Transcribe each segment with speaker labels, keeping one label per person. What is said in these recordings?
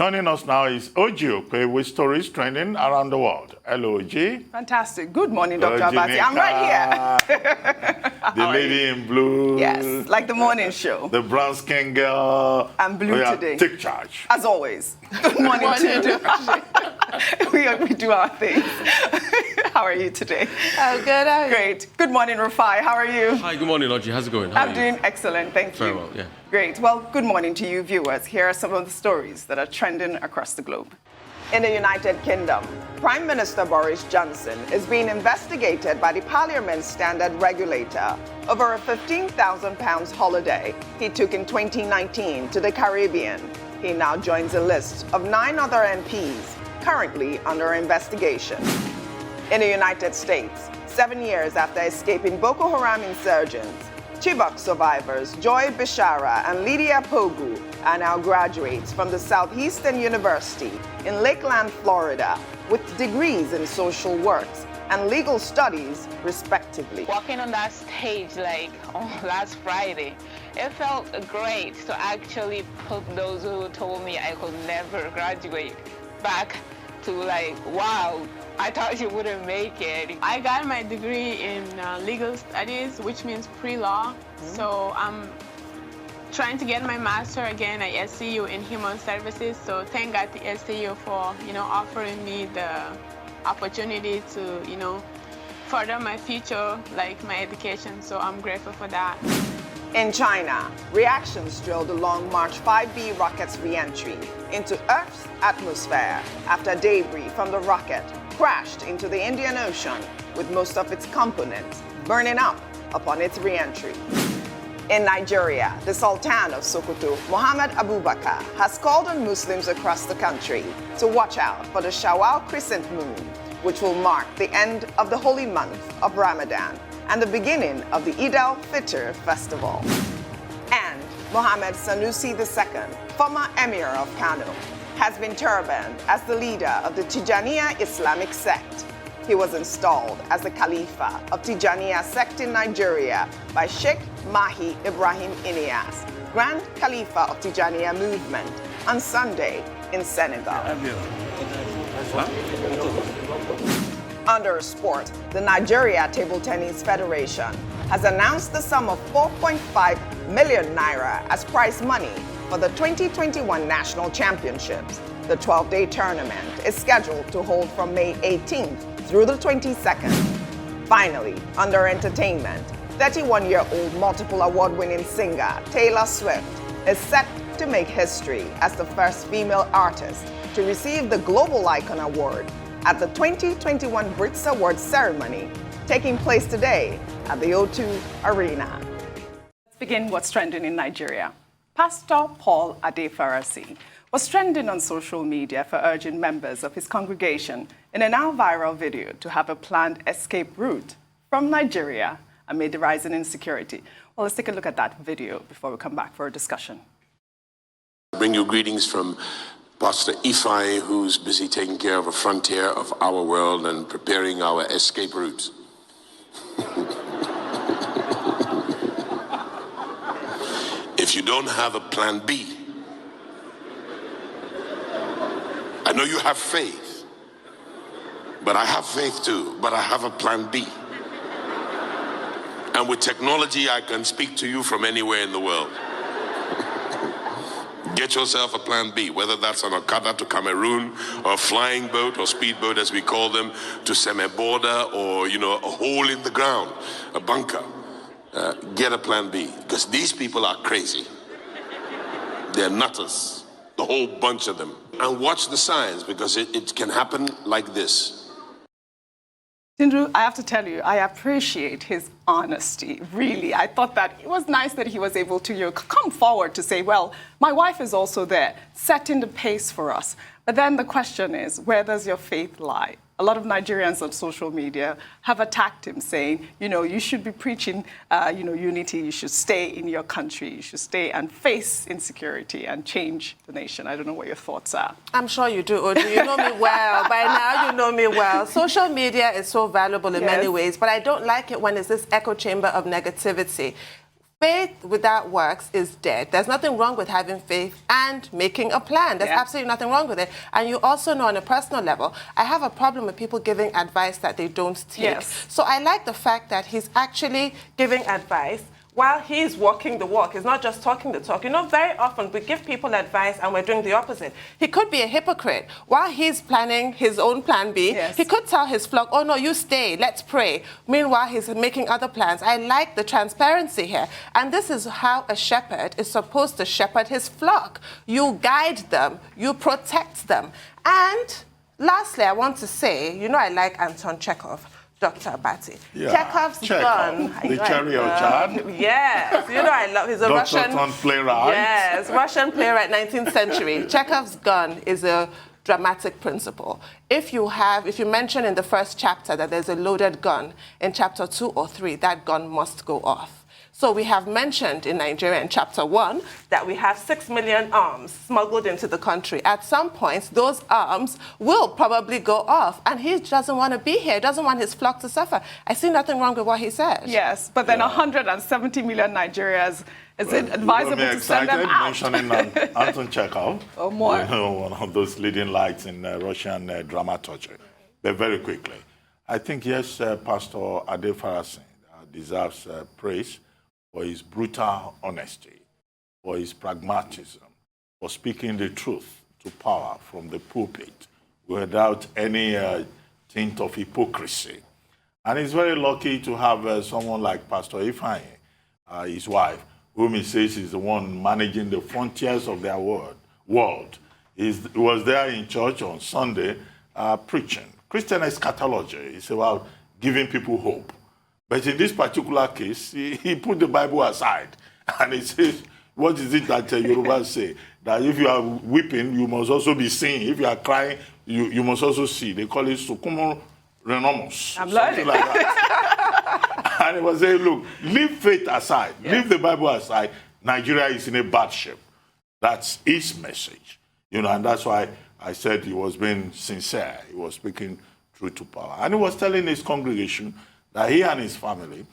Speaker 1: Joining us now is Okpe with stories trending around the world. Hello, OG.
Speaker 2: Fantastic. Good morning, Dr. Abati. I'm right
Speaker 1: here. The lady in blue.
Speaker 2: Yes, like the morning show.
Speaker 1: The brown skin girl.
Speaker 2: I'm blue today.
Speaker 1: Take charge.
Speaker 2: As always. Good morning to you. We do our things. How are you today?
Speaker 3: Oh, good.
Speaker 2: Great. Good morning, Rufai. How are you?
Speaker 4: Hi, good morning, Audrey. How's it going? How
Speaker 2: I'm doing excellent, thank you.
Speaker 4: Very well, yeah.
Speaker 2: Great. Well, good morning to you, viewers. Here are some of the stories that are trending across the globe. In the United Kingdom, Prime Minister Boris Johnson is being investigated by the Parliament's standard regulator over a £15,000 holiday he took in 2019 to the Caribbean. He now joins a list of 9 other MPs currently under investigation. In the United States, 7 years after escaping Boko Haram insurgents, Chibok survivors Joy Bishara and Lydia Pogu are now graduates from the Southeastern University in Lakeland, Florida, with degrees in social works and legal studies, respectively.
Speaker 3: Walking on that stage like last Friday, it felt great to actually put those who told me I could never graduate back to like, wow, I thought you wouldn't make it.
Speaker 5: I got my degree in legal studies, which means pre-law. So I'm trying to get my master again at SCU in human services. So thank God to SCU for, offering me the opportunity to, further my future, like my education. So I'm grateful for that.
Speaker 2: In China, reactions trailed the Long March 5B rocket's re-entry into Earth's atmosphere after debris from the rocket crashed into the Indian Ocean, with most of its components burning up upon its re-entry. In Nigeria, the Sultan of Sokoto, Mohammed Abubakar, has called on Muslims across the country to watch out for the Shawwal crescent moon, which will mark the end of the holy month of Ramadan and the beginning of the Eid al-Fitr festival. And Mohammed Sanusi II, former Emir of Kano, has been turbaned as the leader of the Tijaniya Islamic sect. He was installed as the Khalifa of Tijaniya sect in Nigeria by Sheikh Mahi Ibrahim Inyas, Grand Khalifa of Tijaniya movement, on Sunday in Senegal. Under sport, the Nigeria Table Tennis Federation has announced the sum of 4.5 million naira as prize money for the 2021 National Championships. The 12-day tournament is scheduled to hold from May 18th through the 22nd. Finally, under entertainment, 31-year-old multiple award-winning singer Taylor Swift is set to make history as the first female artist to receive the Global Icon Award at the 2021 Brits Awards ceremony taking place today at the O2 Arena. Let's begin what's trending in Nigeria. Pastor Paul Adefarasi was trending on social media for urging members of his congregation in a now viral video to have a planned escape route from Nigeria amid the rising insecurity. Well, let's take a look at that video before we come back for a discussion.
Speaker 6: I bring you greetings from Pastor Ifai, who's busy taking care of a frontier of our world and preparing our escape route. If you don't have a plan B, I know you have faith, but I have faith too, but I have a plan B. And with technology, I can speak to you from anywhere in the world. Get yourself a plan B, whether that's an Okada to Cameroon, or a flying boat or speedboat as we call them, to Seme-Border, or a hole in the ground, a bunker. Get a plan B, because these people are crazy. They're nutters, the whole bunch of them. And watch the signs, because it can happen like this.
Speaker 2: Tindru, I have to tell you, I appreciate his honesty, really. I thought that it was nice that he was able to come forward to say, well, my wife is also there, setting the pace for us. But then the question is, where does your faith lie? A lot of Nigerians on social media have attacked him, saying, you should be preaching, unity. You should stay in your country. You should stay and face insecurity and change the nation. I don't know what your thoughts are.
Speaker 7: I'm sure you do, Odu. You know me well. By now, you know me well. Social media is so valuable in many ways, but I don't like it when it's this echo chamber of negativity. Faith without works is dead. There's nothing wrong with having faith and making a plan. There's absolutely nothing wrong with it. And you also know on a personal level, I have a problem with people giving advice that they don't take.
Speaker 2: Yes.
Speaker 7: So I like the fact that he's actually giving advice while he's walking the walk. He's not just talking the talk. You know, very often we give people advice and we're doing the opposite. He could be a hypocrite. While he's planning his own plan B, he could tell his flock, oh no, you stay, let's pray. Meanwhile, he's making other plans. I like the transparency here. And this is how a shepherd is supposed to shepherd his flock. You guide them, you protect them. And lastly, I want to say, you know, I like Anton Chekhov. Dr. Abati.
Speaker 1: Yeah.
Speaker 7: Chekhov's gun.
Speaker 1: The cherry of Chad.
Speaker 7: Yes. You know, I love, he's a Russian
Speaker 1: playwright.
Speaker 7: Yes, Russian playwright, 19th century. Chekhov's gun is a dramatic principle. If you mention in the first chapter that there's a loaded gun, in chapter 2 or 3, that gun must go off. So we have mentioned in Nigeria in chapter 1 that we have 6 million arms smuggled into the country. At some point, those arms will probably go off. And he doesn't want to be here. He doesn't want his flock to suffer. I see nothing wrong with what he said.
Speaker 2: Yes, but then 170 million Nigerians, is it advisable to send them out?
Speaker 1: Mentioning Anton Chekhov,
Speaker 2: or more.
Speaker 1: You know, one of those leading lights in Russian dramaturgy. But very quickly, I think, yes, Pastor Ade Farasin deserves praise for his brutal honesty, for his pragmatism, for speaking the truth to power from the pulpit without any tint of hypocrisy. And he's very lucky to have someone like Pastor Ifeanyi, his wife, whom he says is the one managing the frontiers of their world. He was there in church on Sunday preaching Christian eschatology. It's about giving people hope. But in this particular case, he put the Bible aside. And he says, what is it that Yorubas say? That if you are weeping, you must also be seeing. If you are crying, you must also see. They call it sukumo renomos.
Speaker 2: I'm learning.
Speaker 1: Like that. And he was saying, look, leave faith aside. Yes. Leave the Bible aside. Nigeria is in a bad shape. That's his message. You know, and that's why I said he was being sincere. He was speaking truth to power. And he was telling his congregation that he and his family,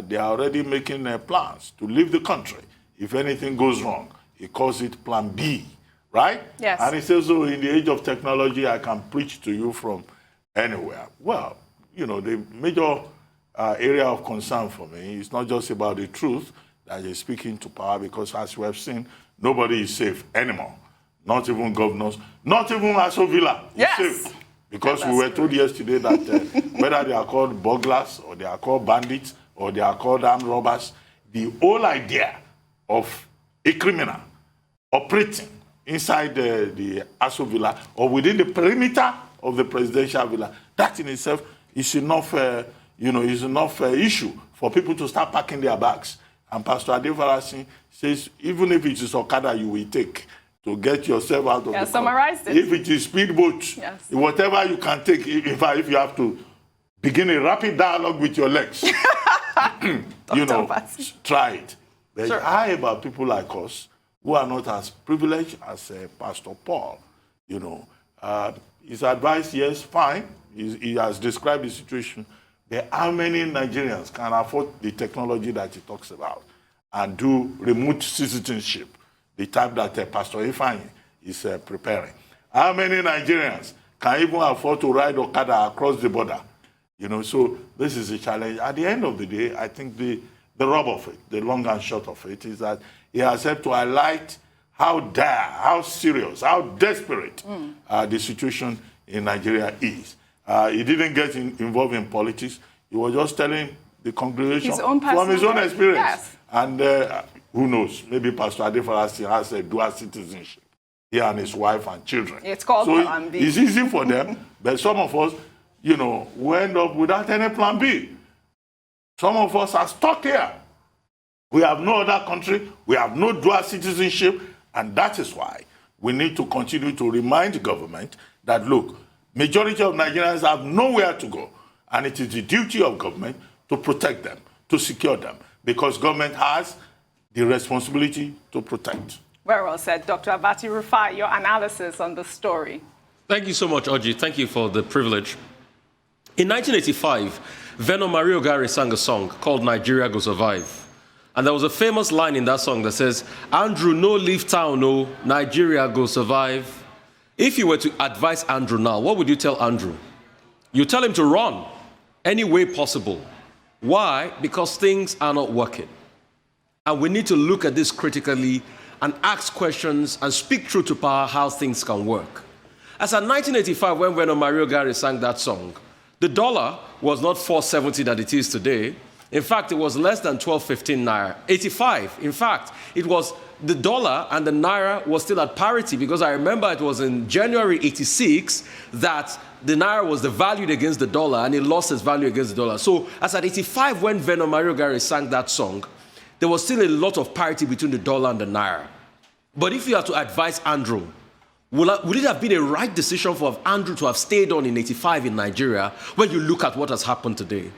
Speaker 1: they are already making plans to leave the country. If anything goes wrong, he calls it Plan B, right?
Speaker 2: Yes.
Speaker 1: And he says, so in the age of technology, I can preach to you from anywhere. Well, you know, the major area of concern for me is not just about the truth that he's speaking to power, because as we have seen, nobody is safe anymore. Not even governors, not even Aso Villa is safe. Because we were told yesterday that whether they are called burglars or they are called bandits or they are called armed robbers, the whole idea of a criminal operating inside the Aso Villa or within the perimeter of the presidential villa, that in itself is enough, is enough issue for people to start packing their bags. And Pastor Ade Farasin says, even if it is Okada you will take to get yourself out of the country.
Speaker 2: Summarize this.
Speaker 1: If it is speedboat, whatever you can take, in fact, if you have to begin a rapid dialogue with your legs, try it. But how about people like us who are not as privileged as Pastor Paul? You know, his advice, yes, fine. He has described the situation. But how many Nigerians can afford the technology that he talks about and do remote citizenship? The type that Pastor Ifeanyi is preparing. How many Nigerians can even afford to ride Okada across the border? You know, so this is a challenge. At the end of the day, I think the rub of it, the long and short of it, is that he has helped to highlight how dire, how serious, how desperate the situation in Nigeria is. He didn't get involved in politics. He was just telling the congregation from his own experience. Yes. And who knows? Maybe Pastor Ade Farasin has a dual citizenship. He and his wife and children.
Speaker 2: It's called Plan B.
Speaker 1: It's easy for them, but some of us, you know, we end up without any Plan B. Some of us are stuck here. We have no other country. We have no dual citizenship. And that is why we need to continue to remind the government that, look, majority of Nigerians have nowhere to go. And it is the duty of government to protect them, to secure them, because government has the responsibility to protect.
Speaker 2: Very well said. Dr. Abati Rufai, your analysis on the story.
Speaker 4: Thank you so much, Audrey. Thank you for the privilege. In 1985, Venom Mario Gari sang a song called Nigeria Go Survive. And there was a famous line in that song that says, Andrew, no leave town, no, Nigeria go survive. If you were to advise Andrew now, what would you tell Andrew? You tell him to run any way possible. Why? Because things are not working. And we need to look at this critically and ask questions and speak truth to power how things can work. As in 1985, when Bueno Mario Gary sang that song, the dollar was not 470 that it is today. In fact, it was less than 12-15 naira. 85, in fact, it was the dollar and the naira was still at parity, because I remember it was in January 86 that the naira was devalued against the dollar and it lost its value against the dollar. So as at 85, when Bueno Mario Gary sang that song, there was still a lot of parity between the dollar and the naira. But if you are to advise Andrew, would it have been a right decision for Andrew to have stayed on in 85 in Nigeria when you look at what has happened today?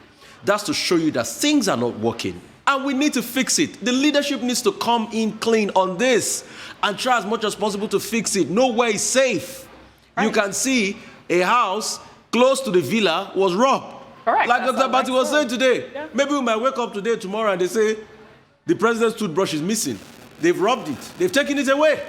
Speaker 4: That's to show you that things are not working. And we need to fix it. The leadership needs to come in clean on this and try as much as possible to fix it. Nowhere is safe. Right. You can see a house close to the villa was robbed.
Speaker 2: Correct.
Speaker 4: Like Dr. Bati was saying today. Yeah. Maybe we might wake up today, tomorrow, and they say, the president's toothbrush is missing. They've robbed it. They've taken it away.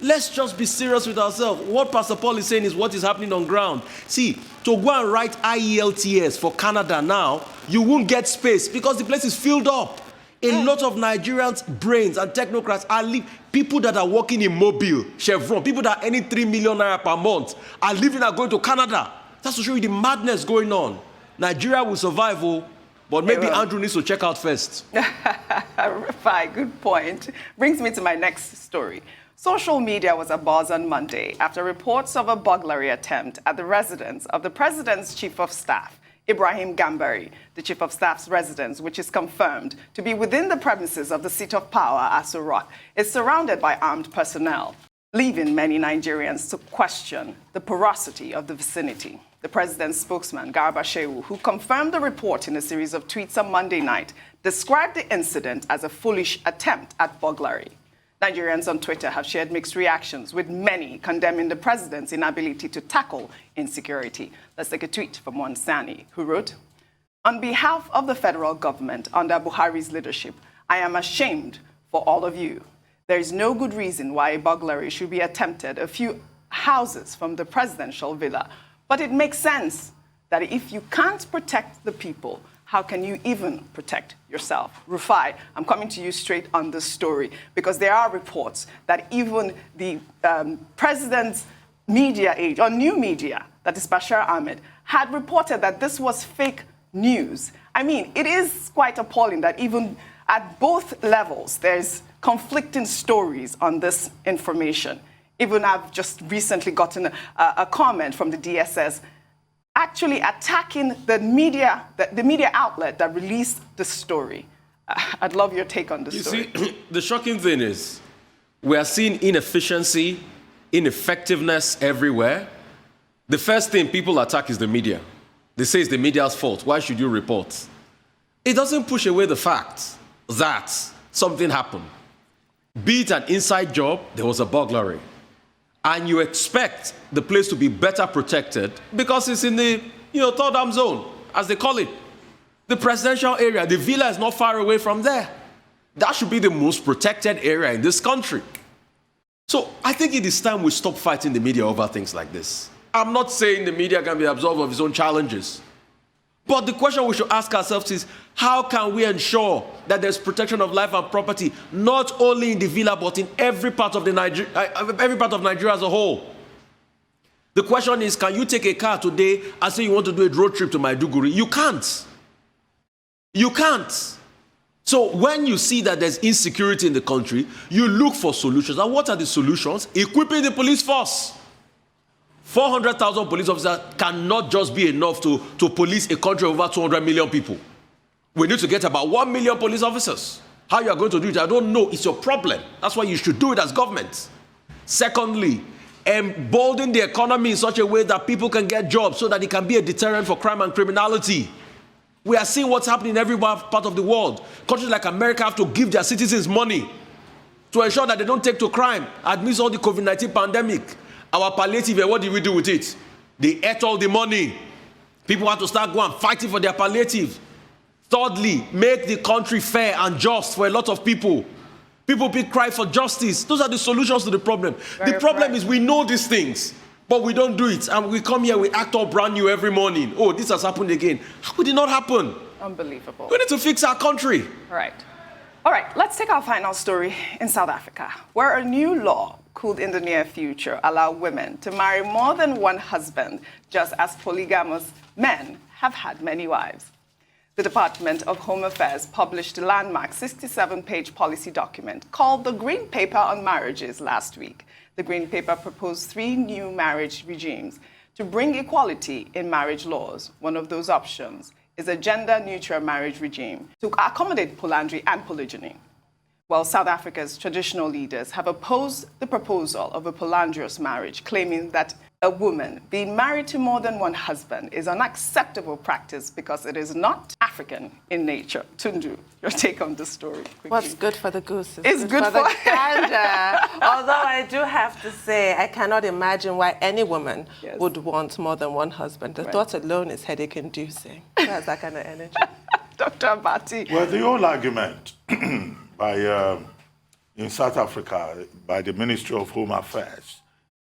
Speaker 4: Let's just be serious with ourselves. What Pastor Paul is saying is what is happening on ground. See, to go and write IELTS for Canada now, you won't get space because the place is filled up. A lot of Nigerians' brains and technocrats are people that are working in Mobile, Chevron, people that are earning 3 million naira per month are living and going to Canada. That's to show you the madness going on. Nigeria will survive, but maybe Andrew needs to check out first.
Speaker 2: Fine, good point. Brings me to my next story. Social media was abuzz on Monday after reports of a burglary attempt at the residence of the president's chief of staff, Ibrahim Gambari, the chief of staff's residence, which is confirmed to be within the premises of the seat of power, Aso Rock, is surrounded by armed personnel, leaving many Nigerians to question the porosity of the vicinity. The president's spokesman, Garba Shehu, who confirmed the report in a series of tweets on Monday night, described the incident as a foolish attempt at burglary. Nigerians on Twitter have shared mixed reactions, with many condemning the president's inability to tackle insecurity. Let's take a tweet from one Sani, who wrote, "On behalf of the federal government under Buhari's leadership, I am ashamed for all of you. There is no good reason why a burglary should be attempted a few houses from the presidential villa. But it makes sense that if you can't protect the people, how can you even protect yourself?" Rufai, I'm coming to you straight on this story because there are reports that even the president's media aide, or new media, that is Bashar Ahmed, had reported that this was fake news. I mean, it is quite appalling that even at both levels, there's conflicting stories on this information. Even I've just recently gotten a comment from the DSS actually attacking the media outlet that released the story. I'd love your take on the story.
Speaker 4: You see, the shocking thing is we are seeing inefficiency, ineffectiveness everywhere. The first thing people attack is the media. They say it's the media's fault. Why should you report? It doesn't push away the fact that something happened. Be it an inside job, there was a burglary. And you expect the place to be better protected because it's in the third arm zone, as they call it. The presidential area, the villa is not far away from there. That should be the most protected area in this country. So I think it is time we stop fighting the media over things like this. I'm not saying the media can be absolved of its own challenges. But the question we should ask ourselves is, how can we ensure that there's protection of life and property, not only in the villa, but in every part of Nigeria as a whole? The question is, can you take a car today and say you want to do a road trip to Maiduguri? You can't. You can't. So when you see that there's insecurity in the country, you look for solutions. And what are the solutions? Equipping the police force. 400,000 police officers cannot just be enough to police a country of over 200 million people. We need to get about 1 million police officers. How you are going to do it, I don't know. It's your problem. That's why you should do it as government. Secondly, embolden the economy in such a way that people can get jobs so that it can be a deterrent for crime and criminality. We are seeing what's happening in every part of the world. Countries like America have to give their citizens money to ensure that they don't take to crime amidst all the COVID-19 pandemic. Our palliative, what did we do with it? They ate all the money. People had to start going fighting for their palliative. Thirdly, make the country fair and just for a lot of people. People cry for justice. Those are the solutions to the problem. The problem is we know these things, but we don't do it. And we come here, we act all brand new every morning. Oh, this has happened again. How could it not happen?
Speaker 2: Unbelievable.
Speaker 4: We need to fix our country.
Speaker 2: All right, let's take our final story in South Africa, where a new law could in the near future allow women to marry more than one husband, just as polygamous men have had many wives. The Department of Home Affairs published a landmark 67-page policy document called the Green Paper on Marriages last week. The Green Paper proposed 3 new marriage regimes to bring equality in marriage laws. One of those options is a gender-neutral marriage regime to accommodate polyandry and polygyny. Well, South Africa's traditional leaders have opposed the proposal of a polyandrous marriage, claiming that a woman being married to more than one husband is an unacceptable practice because it is not African in nature. Tundu, your take on this story quickly.
Speaker 7: What's good for the goose
Speaker 2: is good for
Speaker 7: the gander. Although I do have to say, I cannot imagine why any woman would want more than one husband. The thought alone is headache-inducing. That's that kind of energy.
Speaker 2: Dr. Abati.
Speaker 1: Well, the whole argument in South Africa by the Ministry of Home Affairs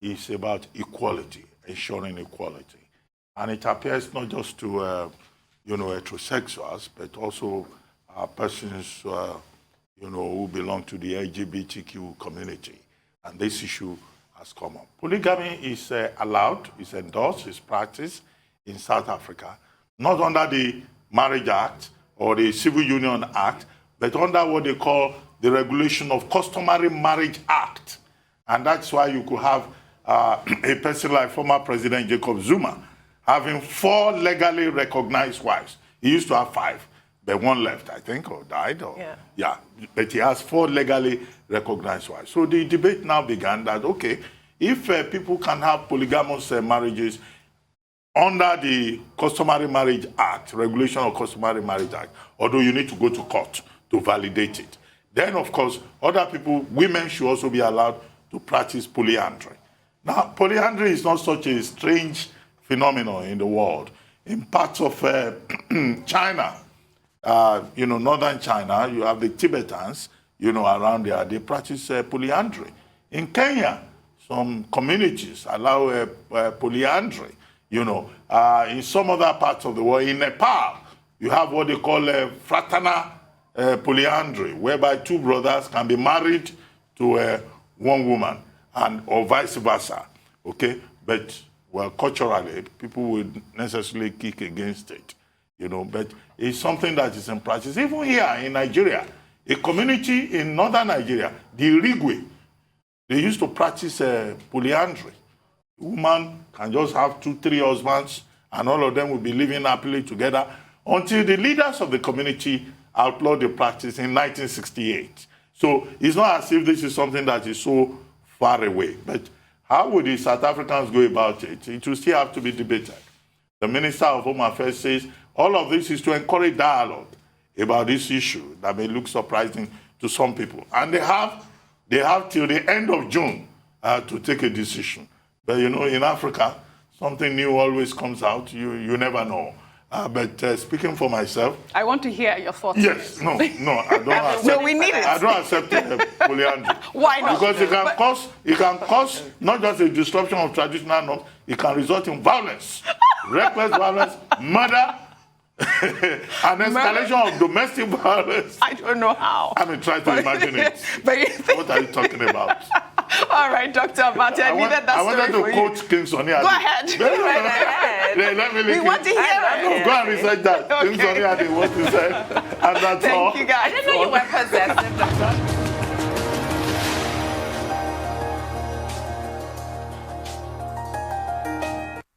Speaker 1: is about equality, ensuring equality. And it appears not just to, heterosexuals, but also persons, who belong to the LGBTQ community. And this issue has come up. Polygamy is allowed, is endorsed, is practiced in South Africa, not under the Marriage Act or the Civil Union Act, but under what they call the Regulation of Customary Marriage Act. And that's why you could have a person like former President Jacob Zuma having 4 legally recognized wives. He used to have 5, but 1 left, I think, or died. But he has 4 legally recognized wives. So the debate now began that, okay, if people can have polygamous marriages under the Customary Marriage Act, Regulation of Customary Marriage Act, although you need to go to court to validate it, then, of course, other people, women should also be allowed to practice polyandry. Now, polyandry is not such a strange phenomenon in the world. In parts of China, northern China, you have the Tibetans, around there, they practice polyandry. In Kenya, some communities allow polyandry. In some other parts of the world, in Nepal, you have what they call fraternal polyandry, whereby 2 brothers can be married to 1 woman, or vice versa, okay? But, well, culturally, people would necessarily kick against it, but it's something that is in practice. Even here in Nigeria, a community in northern Nigeria, the Irigwe, they used to practice polyandry. A woman can just have 2, 3 husbands, and all of them will be living happily together until the leaders of the community outlawed the practice in 1968. So it's not as if this is something that is so far away. But how would the South Africans go about it? It will still have to be debated. The Minister of Home Affairs says all of this is to encourage dialogue about this issue that may look surprising to some people. And they have till the end of June to take a decision. But in Africa, something new always comes out. You never know. But speaking for myself,
Speaker 2: I want to hear your thoughts.
Speaker 1: Yes, no, I don't accept.
Speaker 2: No, we need it.
Speaker 1: I don't accept polyandry.
Speaker 2: Why not?
Speaker 1: Because it can cause not just a disruption of traditional norms, it can result in violence, reckless violence, murder, an escalation of domestic violence.
Speaker 2: I don't know how.
Speaker 1: Try to imagine it. What are you talking about?
Speaker 2: All right, Dr. Abati, I needed that story
Speaker 1: I wanted to quote King Sunny Ade.
Speaker 2: Go ahead. We want to hear it.
Speaker 1: Go and research that. King Sunny Ade, what he said. And that's all.
Speaker 2: Thank you, guys.
Speaker 7: I didn't know you were possessive, Doctor.